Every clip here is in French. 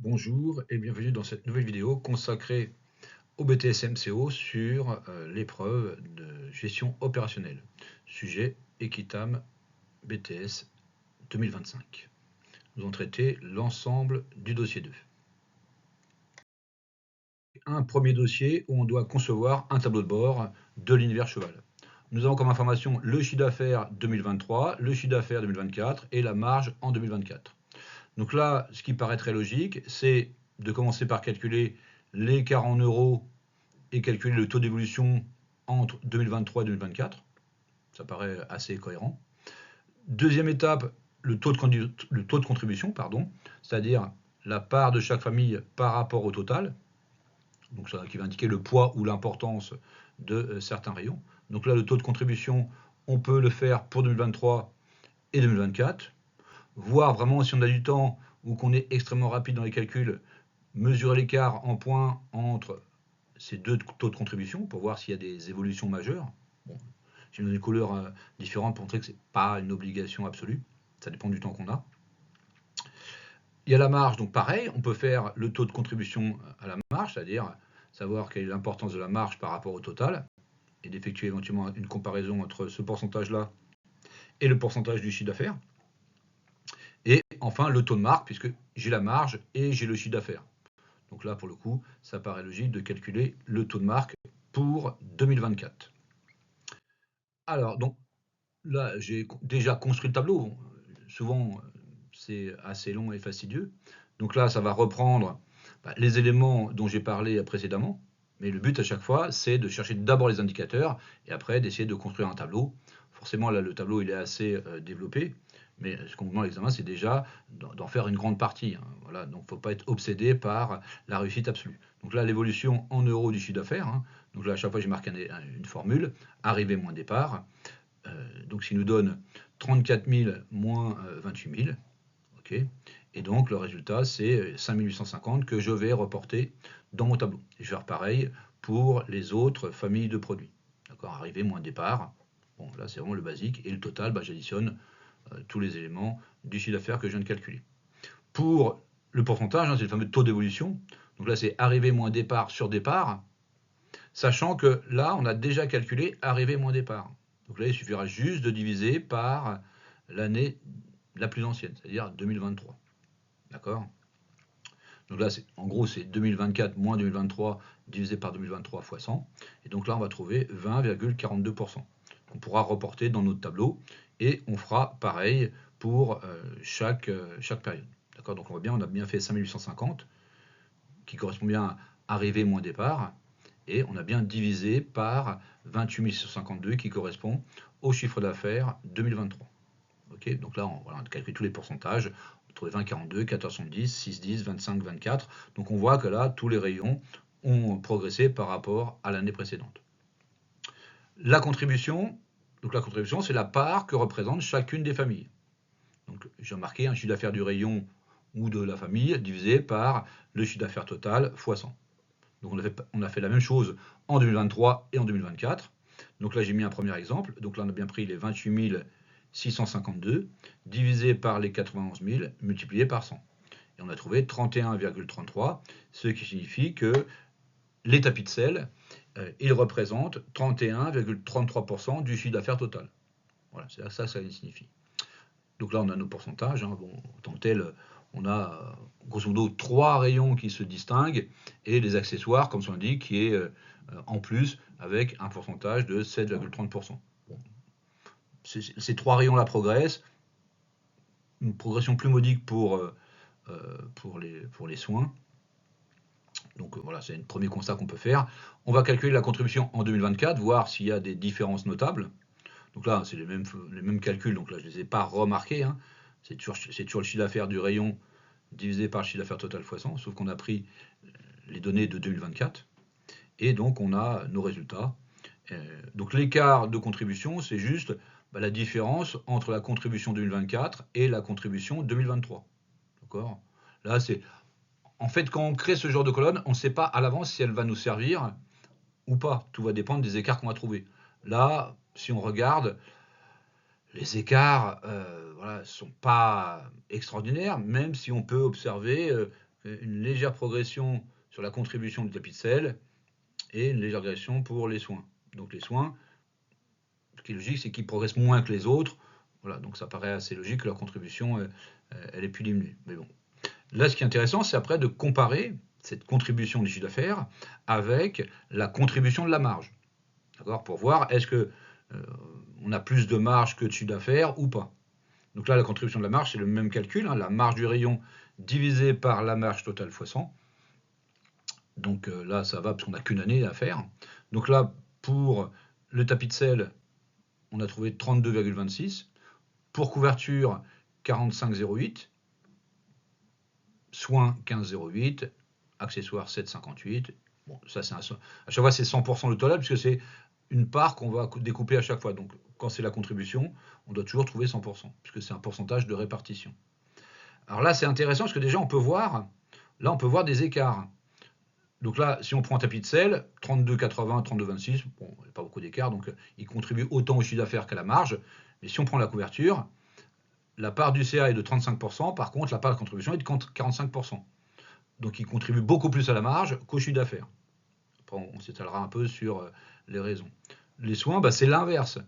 Bonjour et bienvenue dans cette nouvelle vidéo consacrée au BTS MCO sur l'épreuve de gestion opérationnelle. Sujet Equitam BTS 2025. Nous allons traiter l'ensemble du dossier 2. Un premier dossier où on doit concevoir un tableau de bord de l'univers cheval. Nous avons comme information le chiffre d'affaires 2023, le chiffre d'affaires 2024 et la marge en 2024. Donc là, ce qui paraît très logique, c'est de commencer par calculer l'écart en euros et calculer le taux d'évolution entre 2023 et 2024. Ça paraît assez cohérent. Deuxième étape, le taux de contribution, c'est-à-dire la part de chaque famille par rapport au total, donc ça qui va indiquer le poids ou l'importance de certains rayons. Donc là, le taux de contribution, on peut le faire pour 2023 et 2024, voir vraiment si on a du temps ou qu'on est extrêmement rapide dans les calculs, mesurer l'écart en points entre ces deux taux de contribution pour voir s'il y a des évolutions majeures. Bon, j'ai mis des couleurs différentes pour montrer que ce n'est pas une obligation absolue, ça dépend du temps qu'on a. Il y a la marge, donc pareil, on peut faire le taux de contribution à la marge, c'est-à-dire savoir quelle est l'importance de la marge par rapport au total, et d'effectuer éventuellement une comparaison entre ce pourcentage-là et le pourcentage du chiffre d'affaires. Et enfin, le taux de marque, puisque j'ai la marge et j'ai le chiffre d'affaires. Donc là, pour le coup, ça paraît logique de calculer le taux de marque pour 2024. Alors, donc là, j'ai déjà construit le tableau. Souvent, c'est assez long et fastidieux. Donc là, ça va reprendre les éléments dont j'ai parlé précédemment. Mais le but à chaque fois, c'est de chercher d'abord les indicateurs et après d'essayer de construire un tableau. Forcément, là, le tableau, il est assez développé. Mais ce qu'on demande à l'examen, c'est déjà d'en faire une grande partie. Voilà, donc, il ne faut pas être obsédé par la réussite absolue. Donc là, l'évolution en euros du chiffre d'affaires. Donc là, à chaque fois, j'ai marqué une formule. Arrivée moins départ. Donc, ce qui nous donne 34 000 moins 28 000. Okay. Et donc, le résultat, c'est 5 850 que je vais reporter dans mon tableau. Et je vais faire pareil pour les autres familles de produits. D'accord, arrivée moins départ. Bon, là, c'est vraiment le basique. Et le total, j'additionne tous les éléments du chiffre d'affaires que je viens de calculer. Pour le pourcentage, c'est le fameux taux d'évolution. Donc là, c'est arrivée moins départ sur départ, sachant que là, on a déjà calculé arrivée moins départ. Donc là, il suffira juste de diviser par l'année la plus ancienne, c'est-à-dire 2023. D'accord? Donc là, en gros, c'est 2024 moins 2023 divisé par 2023 fois 100. Et donc là, on va trouver 20,42%. On pourra reporter dans notre tableau et on fera pareil pour chaque période. D'accord? Donc on voit bien, on a bien fait 5850 qui correspond bien à arrivée moins départ. Et on a bien divisé par 28 652 qui correspond au chiffre d'affaires 2023. Okay, donc là, on a calculé tous les pourcentages. On trouve 20, 42, 14, 70, 6, 10, 25, 24. Donc on voit que là, tous les rayons ont progressé par rapport à l'année précédente. La contribution, c'est la part que représente chacune des familles. Donc j'ai marqué un chiffre d'affaires du rayon ou de la famille divisé par le chiffre d'affaires total fois 100. Donc on a fait la même chose en 2023 et en 2024. Donc là, j'ai mis un premier exemple. Donc là, on a bien pris les 28 652 divisé par les 91 000 multiplié par 100. Et on a trouvé 31,33, ce qui signifie que les tapis de sel, ils représentent 31,33% du chiffre d'affaires total. Voilà, c'est ça que ça signifie. Donc là, on a nos pourcentages. Bon, en tant que tel, on a grosso modo 3 rayons qui se distinguent et les accessoires, comme son indique, qui est en plus avec un pourcentage de 7,30%. Bon. Ces 3 rayons-là progressent. Une progression plus modique pour les soins. Donc voilà, c'est un premier constat qu'on peut faire. On va calculer la contribution en 2024, voir s'il y a des différences notables. Donc là, c'est les mêmes calculs, donc là, je ne les ai pas remarqués. C'est toujours le chiffre d'affaires du rayon divisé par le chiffre d'affaires total fois 100, sauf qu'on a pris les données de 2024. Et donc, on a nos résultats. Donc l'écart de contribution, c'est juste la différence entre la contribution 2024 et la contribution 2023. D'accord? Là, c'est... En fait, quand on crée ce genre de colonne, on ne sait pas à l'avance si elle va nous servir ou pas. Tout va dépendre des écarts qu'on va trouver. Là, si on regarde, les écarts ne sont pas extraordinaires, même si on peut observer une légère progression sur la contribution du tapis de sel et une légère régression pour les soins. Donc les soins, ce qui est logique, c'est qu'ils progressent moins que les autres. Voilà, donc ça paraît assez logique que leur contribution, elle ait pu diminuer. Mais bon. Là, ce qui est intéressant, c'est après de comparer cette contribution du chiffre d'affaires avec la contribution de la marge. D'accord ? Pour voir est-ce que on a plus de marge que de chiffre d'affaires ou pas. Donc là, la contribution de la marge, c'est le même calcul, hein, la marge du rayon divisée par la marge totale fois 100. Donc là, ça va parce qu'on n'a qu'une année à faire. Donc là, pour le tapis de sel, on a trouvé 32,26. Pour couverture, 45,08. Soins, 15,08. Accessoires, 7,58. Bon, ça, à chaque fois, c'est 100% le total, puisque c'est une part qu'on va découper à chaque fois. Donc, quand c'est la contribution, on doit toujours trouver 100%, puisque c'est un pourcentage de répartition. Alors là, c'est intéressant, parce que déjà, on peut voir des écarts. Donc là, si on prend un tapis de sel, 32,80, 32,26, bon, il n'y a pas beaucoup d'écart, donc il contribue autant au chiffre d'affaires qu'à la marge. Mais si on prend la couverture, la part du CA est de 35%, par contre, la part de contribution est de 45%. Donc il contribue beaucoup plus à la marge qu'au chiffre d'affaires. Après, on s'étalera un peu sur les raisons. Les soins, c'est l'inverse.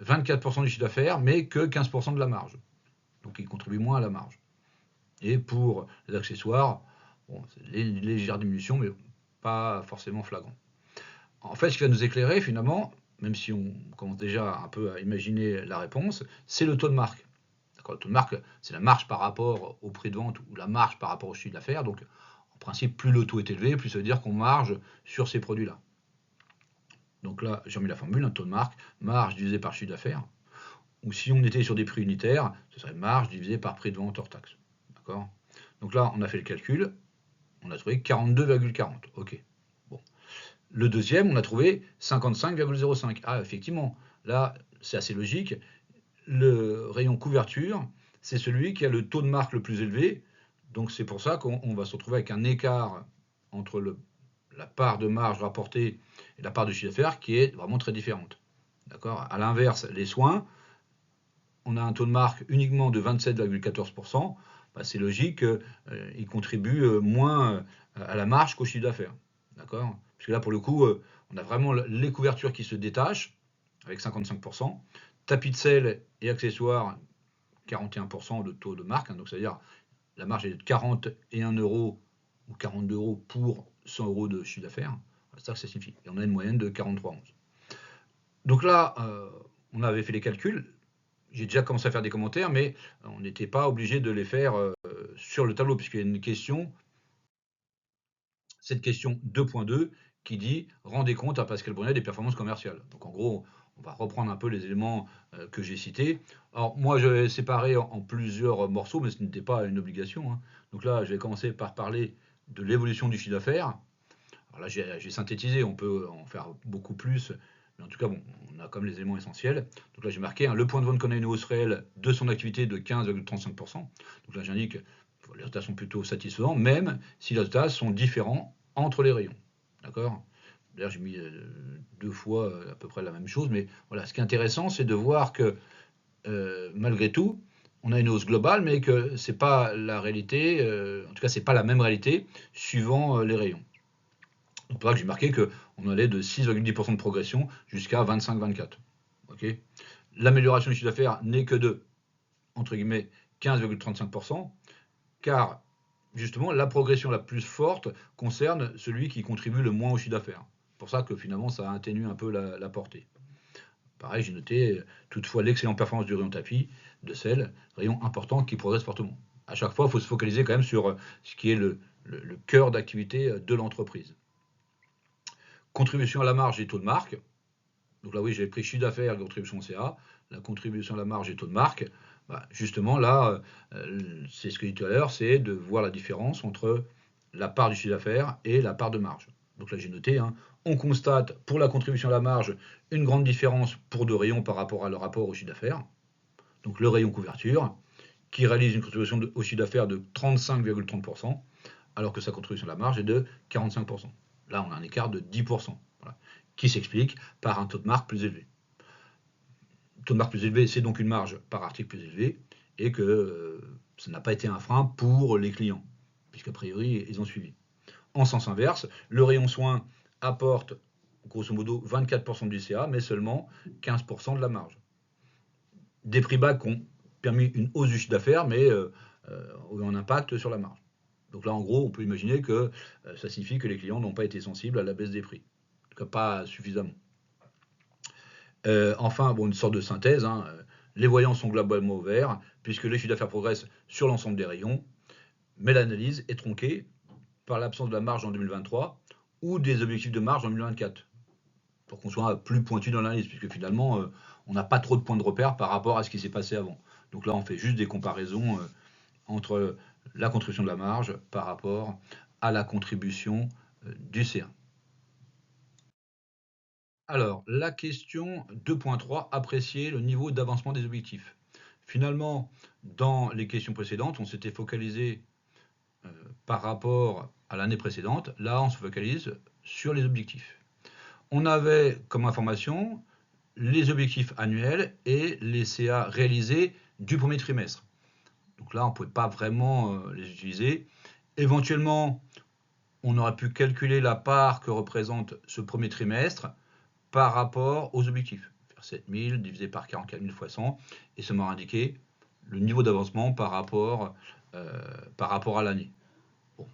24% du chiffre d'affaires, mais que 15% de la marge. Donc il contribue moins à la marge. Et pour les accessoires, bon, c'est une légère diminution, mais pas forcément flagrant. En fait, ce qui va nous éclairer, finalement, même si on commence déjà un peu à imaginer la réponse, c'est le taux de marque. Le taux de marque, c'est la marge par rapport au prix de vente ou la marge par rapport au chiffre d'affaires. Donc, en principe, plus le taux est élevé, plus ça veut dire qu'on marge sur ces produits-là. Donc là, j'ai remis la formule, un taux de marge divisé par chiffre d'affaires. Ou si on était sur des prix unitaires, ce serait marge divisé par prix de vente hors taxe. D'accord ? Donc là, on a fait le calcul, on a trouvé 42,40. OK. Bon. Le deuxième, on a trouvé 55,05. Ah, effectivement, là, c'est assez logique. Le rayon couverture, c'est celui qui a le taux de marque le plus élevé. Donc c'est pour ça qu'on va se retrouver avec un écart entre la part de marge rapportée et la part de chiffre d'affaires qui est vraiment très différente. D'accord ? À l'inverse, les soins, on a un taux de marque uniquement de 27,14%. C'est logique qu'ils contribuent moins à la marge qu'au chiffre d'affaires. D'accord ? Parce que là, pour le coup, on a vraiment les couvertures qui se détachent avec 55%. Tapis de sel et accessoires, 41% de taux de marque. Donc, c'est-à-dire la marge est de 41 euros ou 42 euros pour 100 euros de chiffre d'affaires. C'est ça que ça signifie. Et on a une moyenne de 43,11. Donc là, on avait fait les calculs. J'ai déjà commencé à faire des commentaires, mais on n'était pas obligé de les faire sur le tableau, puisqu'il y a une question, cette question 2.2, qui dit « Rendez compte à Pascal Brunet des performances commerciales ». Donc en gros, on va reprendre un peu les éléments que j'ai cités. Alors moi, je vais séparer en plusieurs morceaux, mais ce n'était pas une obligation, hein. Donc là, je vais commencer par parler de l'évolution du chiffre d'affaires. Alors là, j'ai synthétisé, on peut en faire beaucoup plus, mais en tout cas, bon, on a comme les éléments essentiels. Donc là, j'ai marqué le point de vente connaît une hausse réelle de son activité de 15,35%. Donc là, j'indique que les résultats sont plutôt satisfaisants, même si les résultats sont différents entre les rayons. D'accord ? D'ailleurs, j'ai mis 2 fois à peu près la même chose, mais voilà, ce qui est intéressant, c'est de voir que malgré tout, on a une hausse globale, mais que c'est pas la réalité, en tout cas, c'est pas la même réalité suivant les rayons. Donc là, j'ai marqué qu'on allait de 6,10% de progression jusqu'à 25,24. Okay, l'amélioration du chiffre d'affaires n'est que de, entre guillemets, 15,35%, car justement, la progression la plus forte concerne celui qui contribue le moins au chiffre d'affaires. C'est pour ça que finalement, ça atténue un peu la portée. Pareil, j'ai noté toutefois l'excellente performance du rayon tapis de sel, rayon important qui progresse fortement. À chaque fois, il faut se focaliser quand même sur ce qui est le cœur d'activité de l'entreprise. Contribution à la marge et taux de marque. Donc là, oui, j'ai pris chiffre d'affaires et contribution CA. La contribution à la marge et taux de marque. Justement, là, c'est ce que j'ai dit tout à l'heure, c'est de voir la différence entre la part du chiffre d'affaires et la part de marge. Donc là, j'ai noté, on constate pour la contribution à la marge une grande différence pour 2 rayons par rapport à leur rapport au chiffre d'affaires. Donc le rayon couverture, qui réalise une contribution au chiffre d'affaires de 35,30%, alors que sa contribution à la marge est de 45%. Là, on a un écart de 10%, voilà, qui s'explique par un taux de marque plus élevé. Le taux de marque plus élevé, c'est donc une marge par article plus élevée, et que ça n'a pas été un frein pour les clients, puisqu'a priori, ils ont suivi. En sens inverse, le rayon soins apporte grosso modo 24% du CA, mais seulement 15% de la marge. Des prix bas qui ont permis une hausse du chiffre d'affaires, mais ont eu un impact sur la marge. Donc là, en gros, on peut imaginer que ça signifie que les clients n'ont pas été sensibles à la baisse des prix. En tout cas, pas suffisamment. Enfin, bon, une sorte de synthèse, hein, les voyants sont globalement au vert, puisque les chiffres d'affaires progressent sur l'ensemble des rayons, mais l'analyse est tronquée par l'absence de la marge en 2023 ou des objectifs de marge en 2024, pour qu'on soit plus pointu dans l'analyse, puisque finalement, on n'a pas trop de points de repère par rapport à ce qui s'est passé avant. Donc là, on fait juste des comparaisons entre la contribution de la marge par rapport à la contribution du C1. Alors, la question 2.3, apprécier le niveau d'avancement des objectifs. Finalement, dans les questions précédentes, on s'était focalisé par rapport à l'année précédente. Là, on se focalise sur les objectifs. On avait comme information les objectifs annuels et les CA réalisés du premier trimestre. Donc là, on ne pouvait pas vraiment les utiliser. Éventuellement, on aurait pu calculer la part que représente ce premier trimestre par rapport aux objectifs. Faire 7000 divisé par 44 000 fois 100, et ça m'aurait indiqué le niveau d'avancement par rapport à l'année. Bon.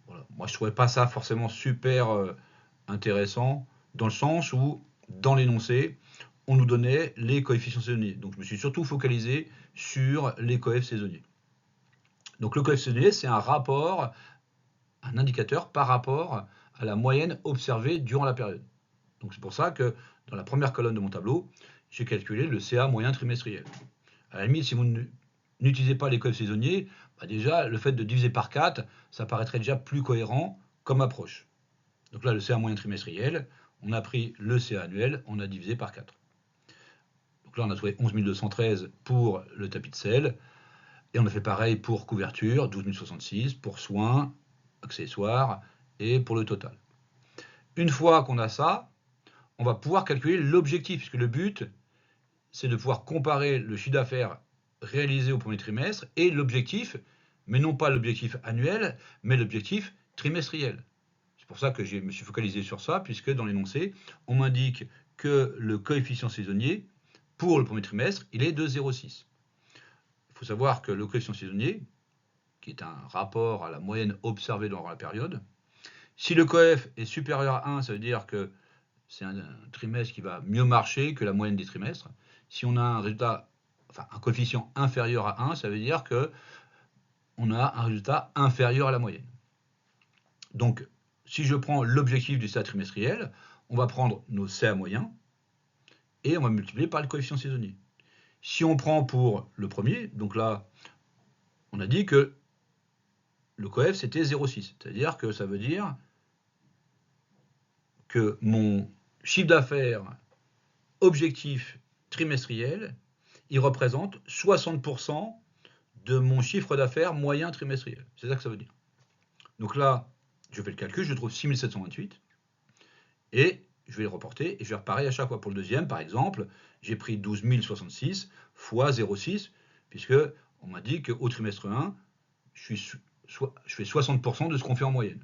Voilà. Moi, je ne trouvais pas ça forcément super intéressant, dans le sens où, dans l'énoncé, on nous donnait les coefficients saisonniers. Donc, je me suis surtout focalisé sur les coefs saisonniers. Donc, le coef saisonnier, c'est un rapport, un indicateur par rapport à la moyenne observée durant la période. Donc c'est pour ça que dans la première colonne de mon tableau, j'ai calculé le CA moyen trimestriel. À la limite, si vous n'utilisez pas les coefs saisonniers, déjà le fait de diviser par 4, ça paraîtrait déjà plus cohérent comme approche. Donc là, le CA moyen trimestriel, on a pris le CA annuel, on a divisé par 4. Donc là, on a trouvé 11 213 pour le tapis de sel, et on a fait pareil pour couverture, 12 066, pour soins, accessoires, et pour le total. Une fois qu'on a ça, on va pouvoir calculer l'objectif, puisque le but, c'est de pouvoir comparer le chiffre d'affaires réalisé au premier trimestre et l'objectif, mais non pas l'objectif annuel, mais l'objectif trimestriel. C'est pour ça que je me suis focalisé sur ça, puisque dans l'énoncé, on m'indique que le coefficient saisonnier, pour le premier trimestre, il est de 0,6. Il faut savoir que le coefficient saisonnier, qui est un rapport à la moyenne observée durant la période, si le coef est supérieur à 1, ça veut dire que c'est un trimestre qui va mieux marcher que la moyenne des trimestres. Si on a un résultat, enfin un coefficient inférieur à 1, ça veut dire qu'on a un résultat inférieur à la moyenne. Donc, si je prends l'objectif du CA trimestriel, on va prendre nos CA moyens et on va multiplier par le coefficient saisonnier. Si on prend pour le premier, donc là, on a dit que le coef c'était 0,6, c'est-à-dire que ça veut dire que mon chiffre d'affaires objectif trimestriel, il représente 60% de mon chiffre d'affaires moyen trimestriel. C'est ça que ça veut dire. Donc là, je fais le calcul, je trouve 6728, et je vais le reporter, et je vais faire pareil à chaque fois. Pour le deuxième, par exemple, j'ai pris 12 066 fois 0,6, puisque on m'a dit qu'au trimestre 1, je fais 60% de ce qu'on fait en moyenne.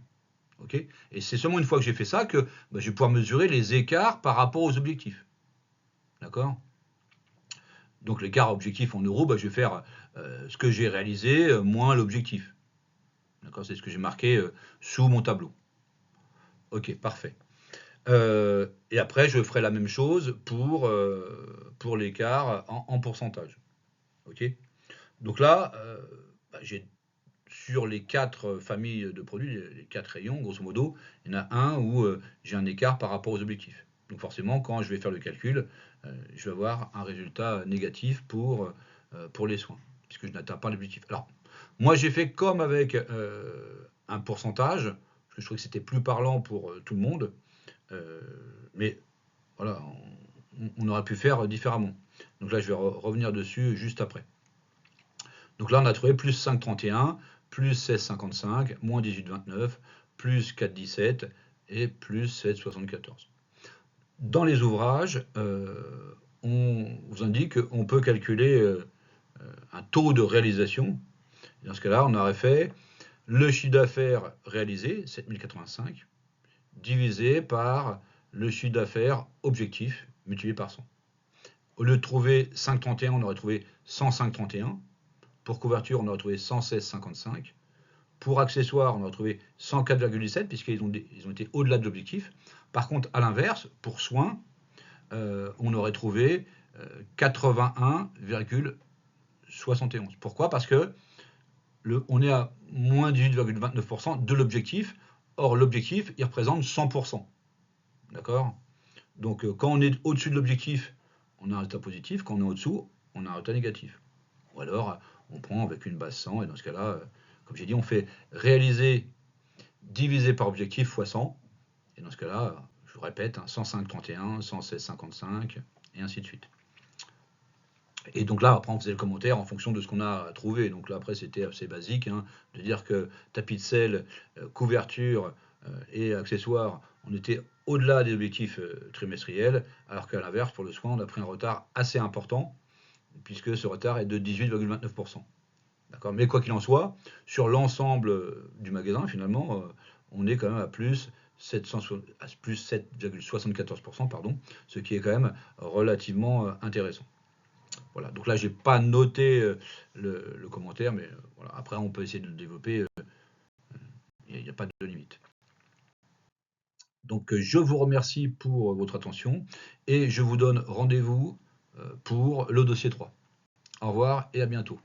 Okay, et c'est seulement une fois que j'ai fait ça que je vais pouvoir mesurer les écarts par rapport aux objectifs. D'accord? Donc l'écart objectif en euros, je vais faire ce que j'ai réalisé moins l'objectif. D'accord? C'est ce que j'ai marqué sous mon tableau. Ok, parfait. Et après, je ferai la même chose pour l'écart en pourcentage. Ok? Donc là, j'ai sur les 4 familles de produits, les 4 rayons, grosso modo, il y en a un où j'ai un écart par rapport aux objectifs. Donc forcément, quand je vais faire le calcul, je vais avoir un résultat négatif pour les soins, puisque je n'atteins pas l'objectif. Alors, moi j'ai fait comme avec un pourcentage, parce que je trouvais que c'était plus parlant pour tout le monde, mais voilà, on aurait pu faire différemment. Donc là, je vais revenir dessus juste après. Donc là, on a trouvé plus 5,31, plus 16,55, moins 18,29, plus 4,17 et plus 7,74. Dans les ouvrages, on vous indique qu'on peut calculer un taux de réalisation. Dans ce cas-là, on aurait fait le chiffre d'affaires réalisé, 7085, divisé par le chiffre d'affaires objectif, multiplié par 100. Au lieu de trouver 5,31, on aurait trouvé 105,31. Pour couverture, on aurait trouvé 116,55. Pour accessoires, on aurait trouvé 104,17, puisqu'ils ont été au-delà de l'objectif. Par contre, à l'inverse, pour soins, on aurait trouvé 81,71. Pourquoi? Parce que on est à moins 18,29% de l'objectif. Or, l'objectif, il représente 100%. D'accord? Donc, quand on est au-dessus de l'objectif, on a un résultat positif. Quand on est au-dessous, on a un résultat négatif. Ou alors, on prend avec une base 100, et dans ce cas-là, comme j'ai dit, on fait réaliser divisé par objectif fois 100. Et dans ce cas-là, je vous répète, 105,31, 116,55, et ainsi de suite. Et donc là, après, on faisait le commentaire en fonction de ce qu'on a trouvé. Donc là, après, c'était assez basique, de dire que tapis de sel, couverture et accessoires, on était au-delà des objectifs trimestriels, alors qu'à l'inverse, pour le soin, on a pris un retard assez important, puisque ce retard est de 18,29%. D'accord? Mais quoi qu'il en soit, sur l'ensemble du magasin, finalement, on est quand même à plus 7,74%, pardon, ce qui est quand même relativement intéressant. Voilà, donc là, j'ai pas noté le commentaire, mais voilà. Après, on peut essayer de le développer, il n'y a pas de limite. Donc, je vous remercie pour votre attention et je vous donne rendez-vous pour le dossier 3. Au revoir et à bientôt.